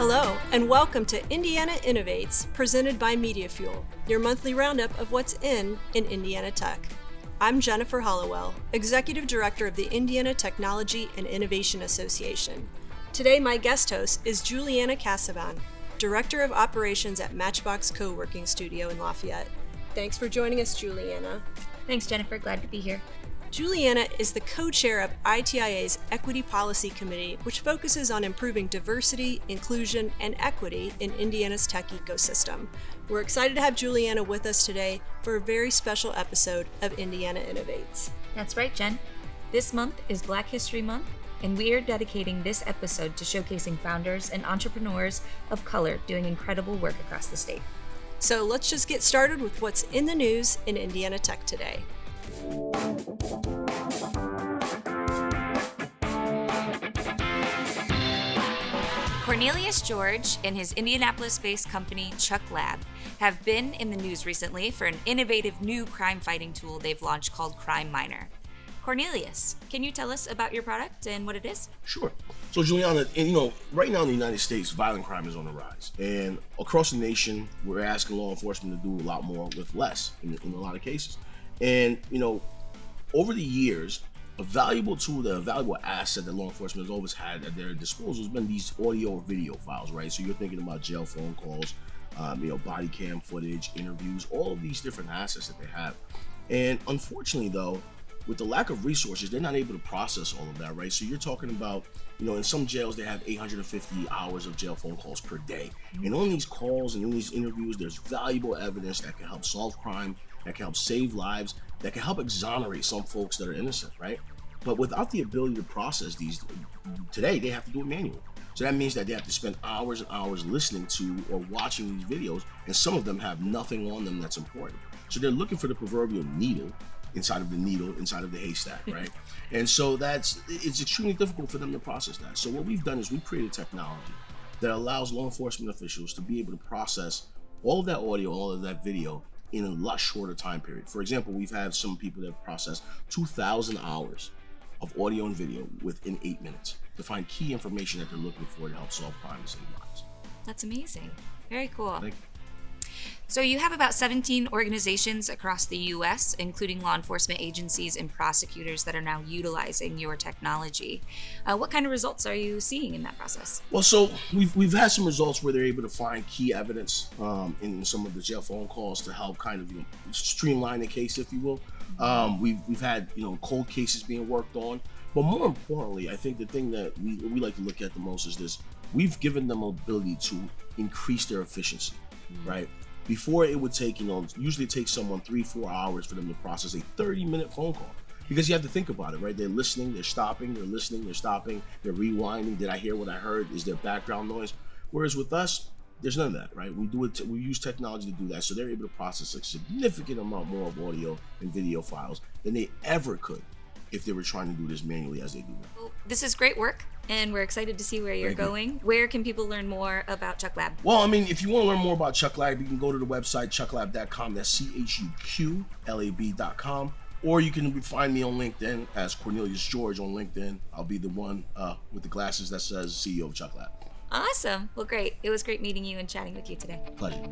Hello, and welcome to Indiana Innovates, presented by Media Fuel, your monthly roundup of what's in Indiana tech. I'm Jennifer Hallowell, Executive Director of the Indiana Technology and Innovation Association. Today, my guest host is Juliana Casavan, Director of Operations at Matchbox Co-working Studio in Lafayette. Thanks for joining us, Juliana. Thanks, Jennifer. Glad to be here. Juliana is the co-chair of ITIA's Equity Policy Committee, which focuses on improving diversity, inclusion, and equity in Indiana's tech ecosystem. We're excited to have Juliana with us today for a very special episode of Indiana Innovates. That's right, Jen. This month is Black History Month, and we are dedicating this episode to showcasing founders and entrepreneurs of color doing incredible work across the state. So let's just get started with what's in the news in Indiana tech today. Cornelius George and his Indianapolis-based company Chuqlab have been in the news recently for an innovative new crime-fighting tool they've launched called CrimeMiner. Cornelius, can you tell us about your product and what it is? Sure. So Juliana, right now in the United States, violent crime is on the rise. And across the nation, we're asking law enforcement to do a lot more with less in a lot of cases. And, over the years, a valuable tool, a valuable asset that law enforcement has always had at their disposal has been these audio or video files, right? So you're thinking about jail phone calls, body cam footage, interviews, all of these different assets that they have. And unfortunately, though, with the lack of resources, they're not able to process all of that, right? So you're talking about, in some jails, they have 850 hours of jail phone calls per day. And on these calls and in these interviews, there's valuable evidence that can help solve crime, that can help save lives, that can help exonerate some folks that are innocent, right? But without the ability to process these, today they have to do it manually. So that means that they have to spend hours and hours listening to or watching these videos, and some of them have nothing on them that's important. So they're looking for the proverbial needle inside of the haystack, right? And so it's extremely difficult for them to process that. So what we've done is we've created technology that allows law enforcement officials to be able to process all of that audio, all of that video in a lot shorter time period. For example, we've had some people that have processed 2,000 hours of audio and video within 8 minutes to find key information that they're looking for to help solve crime and save lives. That's amazing. Very cool. Thank you. So you have about 17 organizations across the U.S., including law enforcement agencies and prosecutors that are now utilizing your technology. What kind of results are you seeing in that process? Well, so we've had some results where they're able to find key evidence in some of the jail phone calls to help kind of streamline the case, if you will. We've had cold cases being worked on, but more importantly, I think the thing that we like to look at the most is this: we've given them ability to increase their efficiency, right? Before it would take, usually it takes someone 3-4 hours for them to process a 30-minute phone call. Because you have to think about it, right? They're listening, they're stopping, they're listening, they're stopping, they're rewinding. Did I hear what I heard? Is there background noise? Whereas with us, there's none of that, right? We use technology to do that. So they're able to process a significant amount more of audio and video files than they ever could if they were trying to do this manually as they do now. Well, this is great work, and we're excited to see where you're going. Where can people learn more about Chuqlab? Well, if you want to learn more about Chuqlab, you can go to the website, chuqlab.com. That's CHUQLAB.com. Or you can find me on LinkedIn as Cornelius George on LinkedIn. I'll be the one with the glasses that says CEO of Chuqlab. Awesome. Well, great. It was great meeting you and chatting with you today. Pleasure.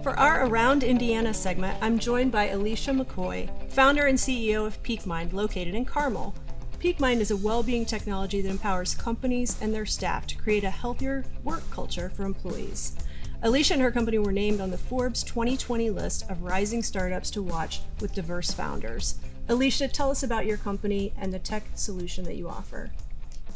For our Around Indiana segment, I'm joined by Alicia McKoy, founder and CEO of PeakMind, located in Carmel. PeakMind is a well-being technology that empowers companies and their staff to create a healthier work culture for employees. Alicia and her company were named on the Forbes 2020 list of rising startups to watch with diverse founders. Alicia, tell us about your company and the tech solution that you offer.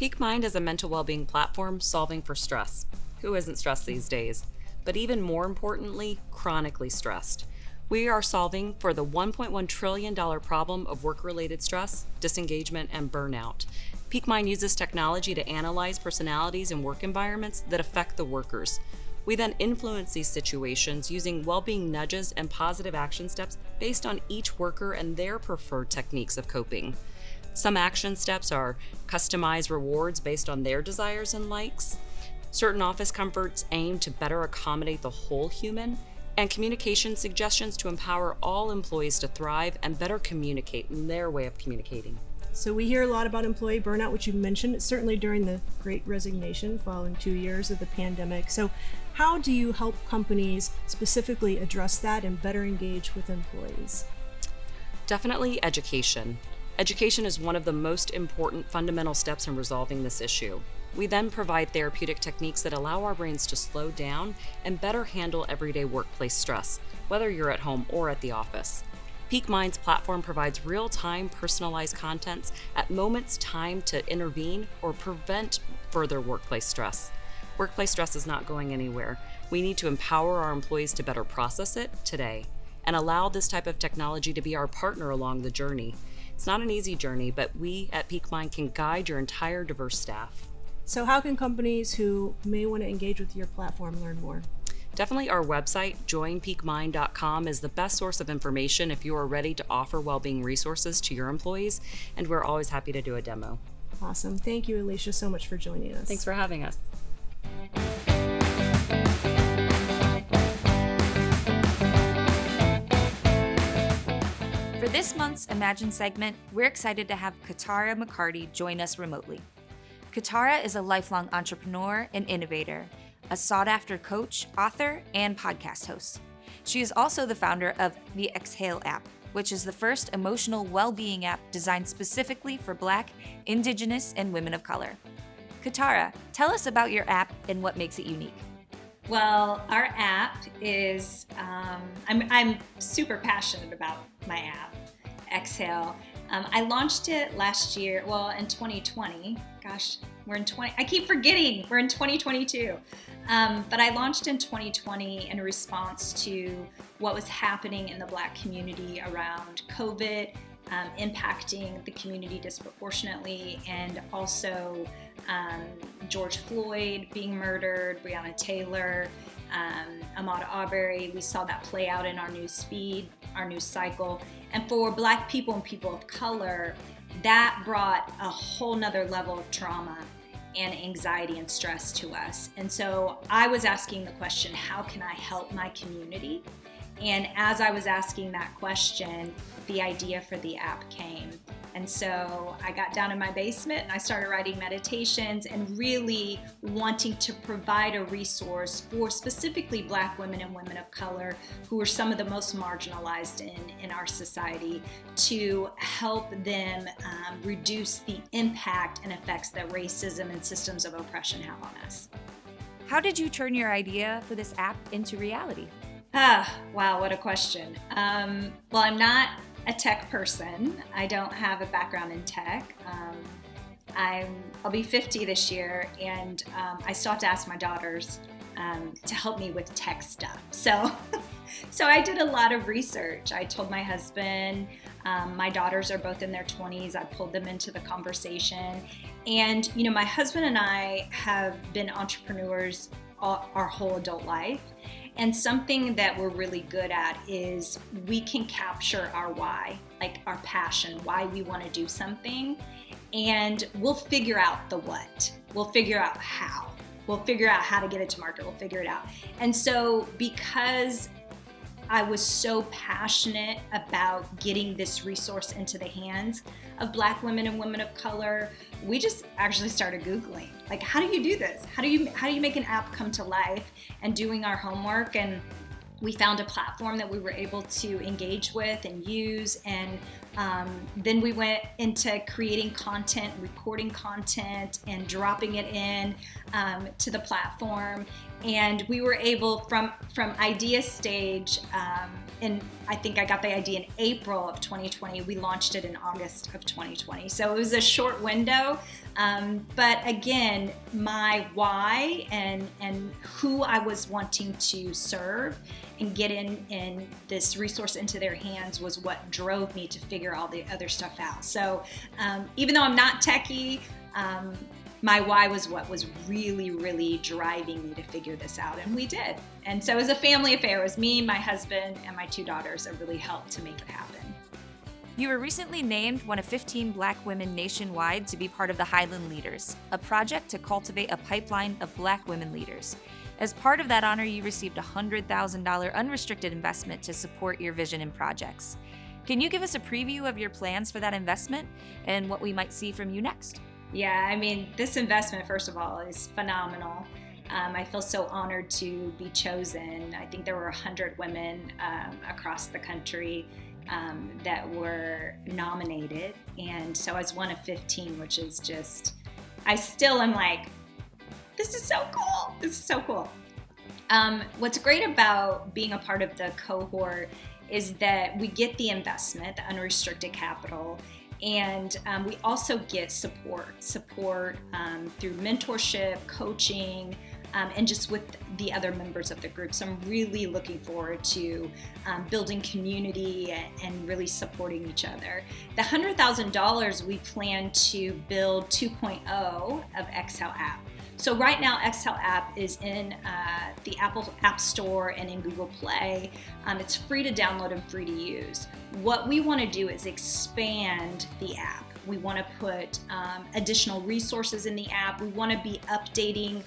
PeakMind is a mental well-being platform solving for stress. Who isn't stressed these days? But even more importantly, chronically stressed. We are solving for the $1.1 trillion problem of work-related stress, disengagement, and burnout. PeakMind uses technology to analyze personalities and work environments that affect the workers. We then influence these situations using well-being nudges and positive action steps based on each worker and their preferred techniques of coping. Some action steps are customize rewards based on their desires and likes. Certain office comforts aim to better accommodate the whole human, and communication suggestions to empower all employees to thrive and better communicate in their way of communicating. So we hear a lot about employee burnout, which you mentioned, certainly during the Great Resignation following 2 years of the pandemic. So how do you help companies specifically address that and better engage with employees? Definitely education. Education is one of the most important fundamental steps in resolving this issue. We then provide therapeutic techniques that allow our brains to slow down and better handle everyday workplace stress, whether you're at home or at the office. PeakMind's platform provides real-time personalized contents at moments time to intervene or prevent further workplace stress. Workplace stress is not going anywhere. We need to empower our employees to better process it today and allow this type of technology to be our partner along the journey. It's not an easy journey, but we at PeakMind can guide your entire diverse staff. So how can companies who may want to engage with your platform learn more? Definitely our website, joinpeakmind.com, is the best source of information if you are ready to offer well-being resources to your employees, and we're always happy to do a demo. Awesome. Thank you, Alicia, so much for joining us. Thanks for having us. For this month's Imagine segment, we're excited to have Katara McCarty join us remotely. Katara is a lifelong entrepreneur and innovator, a sought-after coach, author, and podcast host. She is also the founder of the Exhale app, which is the first emotional well-being app designed specifically for Black, Indigenous, and women of color. Katara, tell us about your app and what makes it unique. Well, our app is, I'm super passionate about my app, Exhale. I launched it last year, in 2020. Gosh, I keep forgetting, we're in 2022. But I launched in 2020 in response to what was happening in the Black community around COVID, impacting the community disproportionately, and also George Floyd being murdered, Breonna Taylor, Ahmaud Arbery. We saw that play out in our news feed, our news cycle. And for Black people and people of color, that brought a whole nother level of trauma and anxiety and stress to us. And so I was asking the question, how can I help my community? And as I was asking that question, the idea for the app came. And so I got down in my basement and I started writing meditations and really wanting to provide a resource for specifically Black women and women of color who are some of the most marginalized in our society, to help them reduce the impact and effects that racism and systems of oppression have on us. How did you turn your idea for this app into reality? Wow, what a question. Well, I'm not a tech person. I don't have a background in tech. I'll be 50 this year, and I still have to ask my daughters to help me with tech stuff. So I did a lot of research. I told my husband, my daughters are both in their 20s. I pulled them into the conversation. And, my husband and I have been entrepreneurs our whole adult life. And something that we're really good at is we can capture our why, like our passion, why we want to do something, and we'll figure out the what. We'll figure out how. We'll figure out how to get it to market. We'll figure it out. And so because I was so passionate about getting this resource into the hands of Black women and women of color, we just actually started Googling, like, how do you do this? How do you make an app come to life? And doing our homework, and we found a platform that we were able to engage with and use, and then we went into creating content, recording content, and dropping it in to the platform. And we were able, from idea stage, and I think I got the idea in April of 2020. We launched it in August of 2020. So it was a short window. But again, my why and who I was wanting to serve and get in this resource into their hands was what drove me to figure all the other stuff out. So even though I'm not techie, my why was what was really, really driving me to figure this out, and we did. And so it was a family affair. It was me, my husband, and my 2 daughters that really helped to make it happen. You were recently named one of 15 Black women nationwide to be part of the Highland Leaders, a project to cultivate a pipeline of Black women leaders. As part of that honor, you received a $100,000 unrestricted investment to support your vision and projects. Can you give us a preview of your plans for that investment and what we might see from you next? Yeah, I mean, this investment, first of all, is phenomenal. I feel so honored to be chosen. I think there were 100 women across the country that were nominated. And so I was one of 15, which is just, I still am like, this is so cool. This is so cool. What's great about being a part of the cohort is that we get the investment, the unrestricted capital, and we also get support through mentorship, coaching, and just with the other members of the group. So I'm really looking forward to building community and really supporting each other. The $100,000, we plan to build 2.0 of Exhale app. So right now, Exhale app is in the Apple App Store and in Google Play. It's free to download and free to use. What we want to do is expand the app. We want to put additional resources in the app. We want to be updating,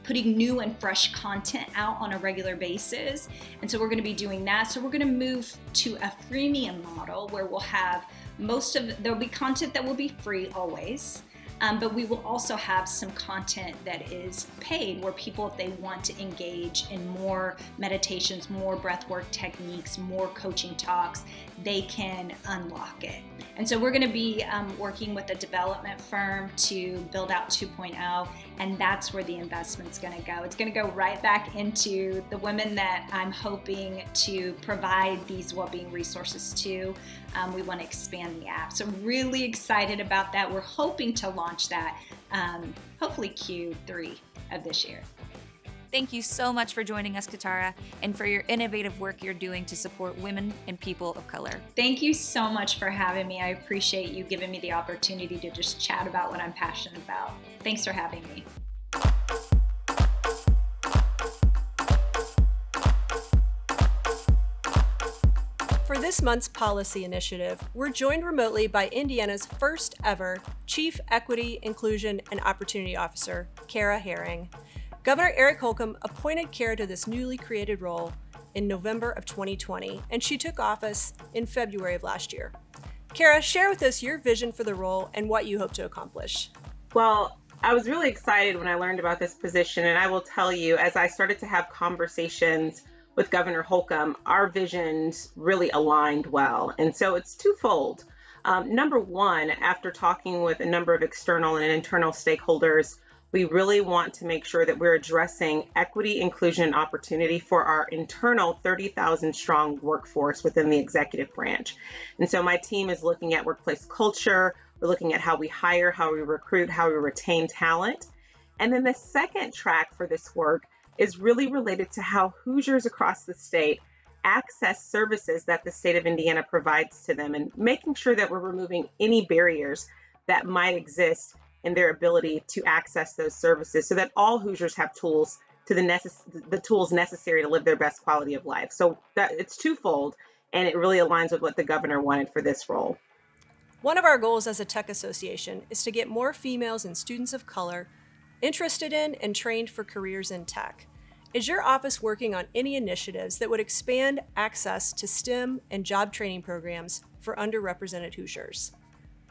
putting new and fresh content out on a regular basis. And so we're going to be doing that. So we're going to move to a freemium model where we'll have there'll be content that will be free always. But we will also have some content that is paid where people, if they want to engage in more meditations, more breathwork techniques, more coaching talks, they can unlock it. And so we're going to be working with a development firm to build out 2.0, and that's where the investment's going to go. It's going to go right back into the women that I'm hoping to provide these well-being resources to. We want to expand the app. So really excited about that. We're hoping to launch that hopefully Q3 of this year. Thank you so much for joining us, Katara, and for your innovative work you're doing to support women and people of color. Thank you so much for having me. I appreciate you giving me the opportunity to just chat about what I'm passionate about. Thanks for having me. For this month's policy initiative, we're joined remotely by Indiana's first ever Chief Equity, Inclusion, and Opportunity Officer, Karrah Herring. Governor Eric Holcomb appointed Karrah to this newly created role in November of 2020, and she took office in February of last year. Karrah, share with us your vision for the role and what you hope to accomplish. Well, I was really excited when I learned about this position, and I will tell you, as I started to have conversations with Governor Holcomb, our visions really aligned well. And so it's twofold. Number one, after talking with a number of external and internal stakeholders, we really want to make sure that we're addressing equity, inclusion, and opportunity for our internal 30,000 strong workforce within the executive branch. And so my team is looking at workplace culture. We're looking at how we hire, how we recruit, how we retain talent. And then the second track for this work is really related to how Hoosiers across the state access services that the state of Indiana provides to them, and making sure that we're removing any barriers that might exist in their ability to access those services so that all Hoosiers have tools to the tools necessary to live their best quality of life. So that it's twofold, and it really aligns with what the governor wanted for this role. One of our goals as a tech association is to get more females and students of color interested in and trained for careers in tech. Is your office working on any initiatives that would expand access to STEM and job training programs for underrepresented Hoosiers?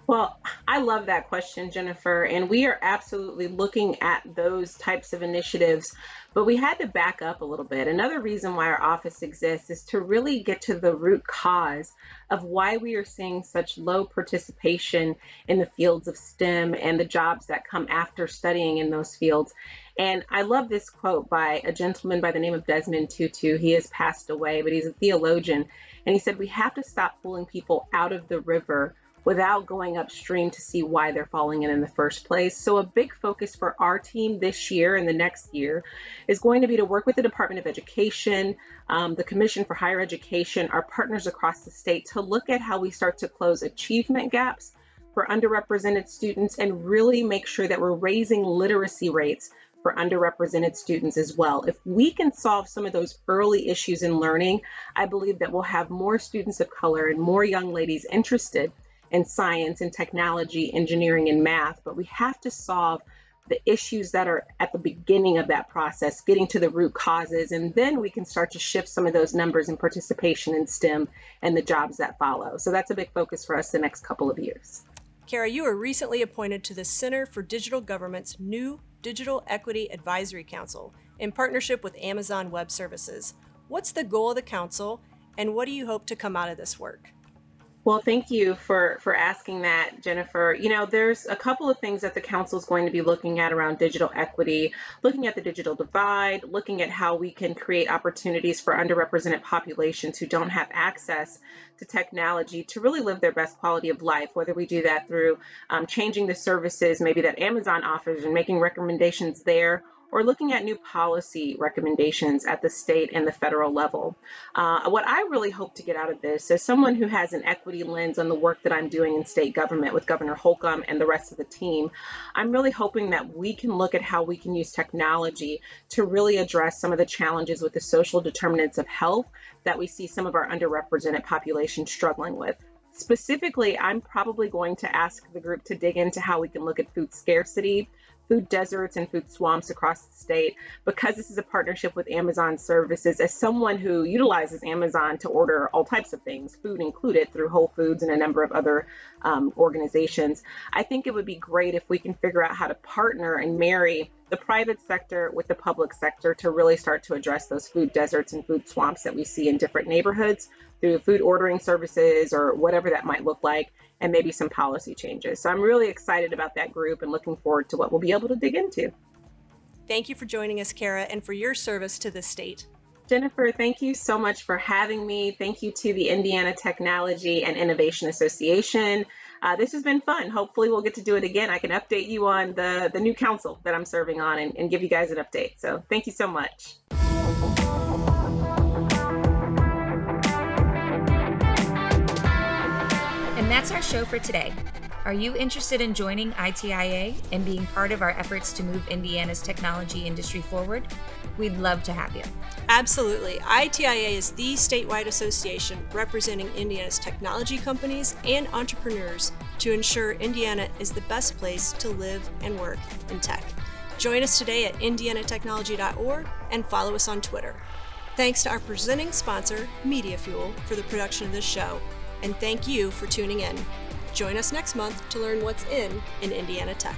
Well, I love that question, Jennifer, and we are absolutely looking at those types of initiatives, but we had to back up a little bit. Another reason why our office exists is to really get to the root cause of why we are seeing such low participation in the fields of STEM and the jobs that come after studying in those fields. And I love this quote by a gentleman by the name of Desmond Tutu. He has passed away, but he's a theologian. And he said, we have to stop pulling people out of the river without going upstream to see why they're falling in the first place. So a big focus for our team this year and the next year is going to be to work with the Department of Education, the Commission for Higher Education, our partners across the state, to look at how we start to close achievement gaps for underrepresented students and really make sure that we're raising literacy rates for underrepresented students as well. If we can solve some of those early issues in learning, I believe that we'll have more students of color and more young ladies interested in science and technology, engineering, and math, but we have to solve the issues that are at the beginning of that process, getting to the root causes, and then we can start to shift some of those numbers in participation in STEM and the jobs that follow. So that's a big focus for us the next couple of years. Karrah, you were recently appointed to the Center for Digital Government's new Digital Equity Advisory Council in partnership with Amazon Web Services. What's the goal of the council, and what do you hope to come out of this work? Well, thank you for asking that, Jennifer. There's a couple of things that the council is going to be looking at around digital equity, looking at the digital divide, looking at how we can create opportunities for underrepresented populations who don't have access to technology to really live their best quality of life, whether we do that through changing the services maybe that Amazon offers and making recommendations there, or looking at new policy recommendations at the state and the federal level. What I really hope to get out of this, as someone who has an equity lens on the work that I'm doing in state government with Governor Holcomb and the rest of the team, I'm really hoping that we can look at how we can use technology to really address some of the challenges with the social determinants of health that we see some of our underrepresented populations struggling with. Specifically, I'm probably going to ask the group to dig into how we can look at food scarcity, food deserts, and food swamps across the state. Because this is a partnership with Amazon Services, as someone who utilizes Amazon to order all types of things, food included, through Whole Foods and a number of other organizations, I think it would be great if we can figure out how to partner and marry the private sector with the public sector to really start to address those food deserts and food swamps that we see in different neighborhoods through food ordering services or whatever that might look like, and maybe some policy changes. So I'm really excited about that group and looking forward to what we'll be able to dig into. Thank you for joining us, Karrah, and for your service to the state. Jennifer, thank you so much for having me. Thank you to the Indiana Technology and Innovation Association. This has been fun. Hopefully we'll get to do it again. I can update you on the new council that I'm serving on and give you guys an update. So thank you so much. And that's our show for today. Are you interested in joining ITIA and being part of our efforts to move Indiana's technology industry forward? We'd love to have you. Absolutely. ITIA is the statewide association representing Indiana's technology companies and entrepreneurs to ensure Indiana is the best place to live and work in tech. Join us today at indianatechnology.org and follow us on Twitter. Thanks to our presenting sponsor, Media Fuel, for the production of this show. And thank you for tuning in. Join us next month to learn what's in Indiana Tech.